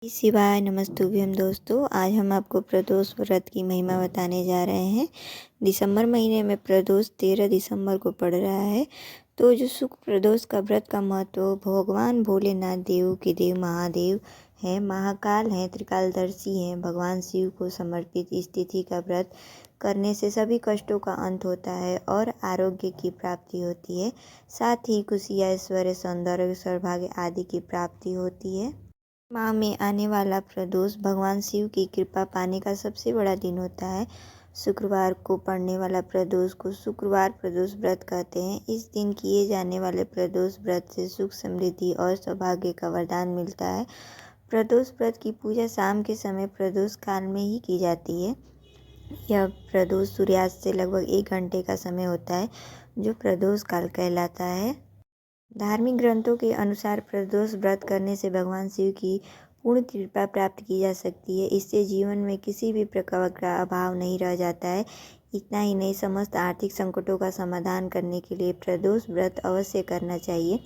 शिवाय नमस्तुभ्यम दोस्तों, आज हम आपको प्रदोष व्रत की महिमा बताने जा रहे हैं। दिसंबर महीने में प्रदोष 13 दिसंबर को पड़ रहा है। तो जो शुक्ल प्रदोष का व्रत का महत्व, भगवान भोलेनाथ देव के देव महादेव हैं, महाकाल हैं, त्रिकालदर्शी हैं, भगवान शिव को समर्पित इस तिथि का व्रत करने से सभी कष्टों का अंत होता है और आरोग्य की प्राप्ति होती है। साथ ही खुशी, ऐश्वर्य, सौंदर्य, सौभाग्य आदि की प्राप्ति होती है। माह में आने वाला प्रदोष भगवान शिव की कृपा पाने का सबसे बड़ा दिन होता है। शुक्रवार को पड़ने वाला प्रदोष को शुक्रवार प्रदोष व्रत कहते हैं। इस दिन किए जाने वाले प्रदोष व्रत से सुख, समृद्धि और सौभाग्य का वरदान मिलता है। प्रदोष व्रत की पूजा शाम के समय प्रदोष काल में ही की जाती है। यह प्रदोष सूर्यास्त से लगभग 1 घंटे का समय होता है, जो प्रदोष काल कहलाता है। धार्मिक ग्रंथों के अनुसार प्रदोष व्रत करने से भगवान शिव की पूर्ण कृपा प्राप्त की जा सकती है। इससे जीवन में किसी भी प्रकार का अभाव नहीं रह जाता है। इतना ही नहीं, समस्त आर्थिक संकटों का समाधान करने के लिए प्रदोष व्रत अवश्य करना चाहिए।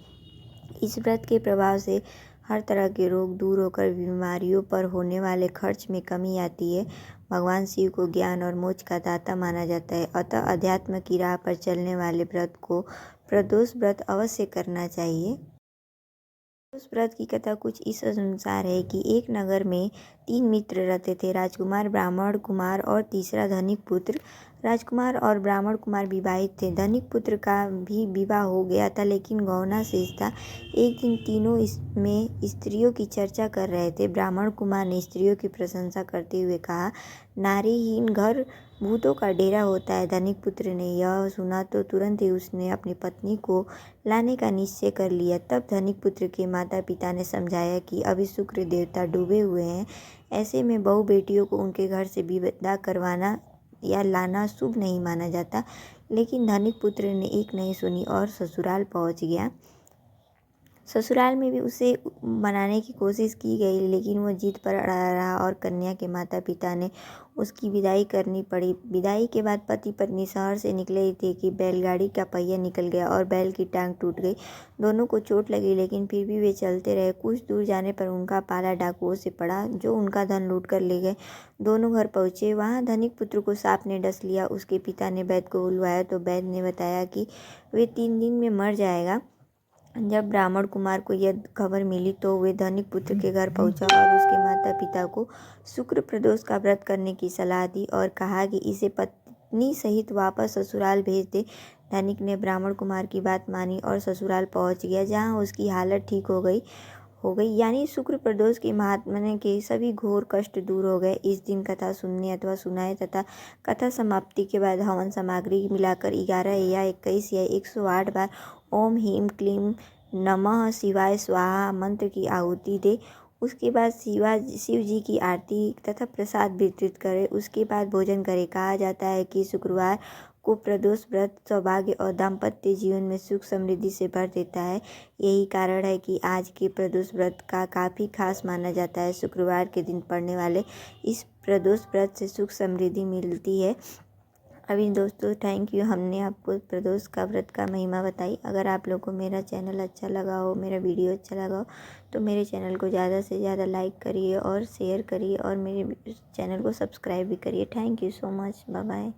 इस व्रत के प्रभाव से हर तरह के रोग दूर होकर बीमारियों पर होने वाले खर्च में कमी आती है। भगवान शिव को ज्ञान और मोक्ष का दाता माना जाता है। अतः अध्यात्म की राह पर चलने वाले व्रत को प्रदोष व्रत अवश्य करना चाहिए। प्रदोष व्रत की कथा कुछ इस अनुसार है कि एक नगर में 3 मित्र रहते थे, राजकुमार, ब्राह्मण कुमार और तीसरा धनिक पुत्र। राजकुमार और ब्राह्मण कुमार विवाहित थे। धनिक पुत्र का भी विवाह हो गया था, लेकिन गौना शेष था। एक दिन तीनों इसमें स्त्रियों की चर्चा कर रहे थे। ब्राह्मण कुमार ने स्त्रियों की प्रशंसा करते हुए कहा, नारीहीन घर भूतों का डेरा होता है। धनिक पुत्र ने यह सुना तो तुरंत ही उसने अपनी पत्नी को लाने का निश्चय कर लिया। तब धनिक पुत्र के माता पिता ने समझाया कि अभी शुक्र देवता डूबे हुए हैं, ऐसे में बहू बेटियों को उनके घर से विदा करवाना या लाना शुभ नहीं माना जाता। लेकिन धनिक पुत्र ने एक नहीं सुनी और ससुराल पहुंच गया। ससुराल में भी उसे मनाने की कोशिश की गई, लेकिन वह जिद पर अड़ा रहा और कन्या के माता पिता ने उसकी विदाई करनी पड़ी। विदाई के बाद पति पत्नी शहर से निकले थे कि बैलगाड़ी का पहिया निकल गया और बैल की टांग टूट गई। दोनों को चोट लगी, लेकिन फिर भी वे चलते रहे। कुछ दूर जाने पर उनका पाला डाकुओं से पड़ा, जो उनका धन लूट कर ले गए। दोनों घर पहुँचे। वहाँ धनिक पुत्र को सांप ने डस लिया। उसके पिता ने वैद्य को बुलवाया तो वैद्य ने बताया कि वे 3 दिन में मर जाएगा। जब ब्राह्मण कुमार को यह खबर मिली तो वे धनिक पुत्र के घर पहुंचा और उसके माता पिता को शुक्र प्रदोष का व्रत करने की सलाह दी और कहा कि इसे पत्नी सहित वापस ससुराल भेज दे। धनिक ने ब्राह्मण कुमार की बात मानी और ससुराल पहुंच गया, जहां उसकी हालत ठीक हो गई। यानी शुक्र प्रदोष के महात्म्य के सभी घोर कष्ट दूर हो गए। इस दिन कथा सुनने अथवा सुनाए तथा कथा समाप्ति के बाद हवन सामग्री मिलाकर 11 या 21 या 108 बार ओम ह्रीं क्लीं नमः शिवाय स्वाहा मंत्र की आहुति दे। उसके बाद शिव जी की आरती तथा प्रसाद वितरित करें। उसके बाद भोजन करें। कहा जाता है कि शुक्रवार को प्रदोष व्रत सौभाग्य और दाम्पत्य जीवन में सुख समृद्धि से भर देता है। यही कारण है कि आज के प्रदोष व्रत का काफ़ी खास माना जाता है। शुक्रवार के दिन पड़ने वाले इस प्रदोष व्रत से सुख समृद्धि मिलती है। अभी दोस्तों, थैंक यू। हमने आपको प्रदोष का व्रत का महिमा बताई। अगर आप लोगों को मेरा चैनल अच्छा लगा हो, मेरा वीडियो अच्छा लगा हो, तो मेरे चैनल को ज़्यादा से ज़्यादा लाइक करिए और शेयर करिए और मेरे चैनल को सब्सक्राइब भी करिए। Thank you so much. Bye bye.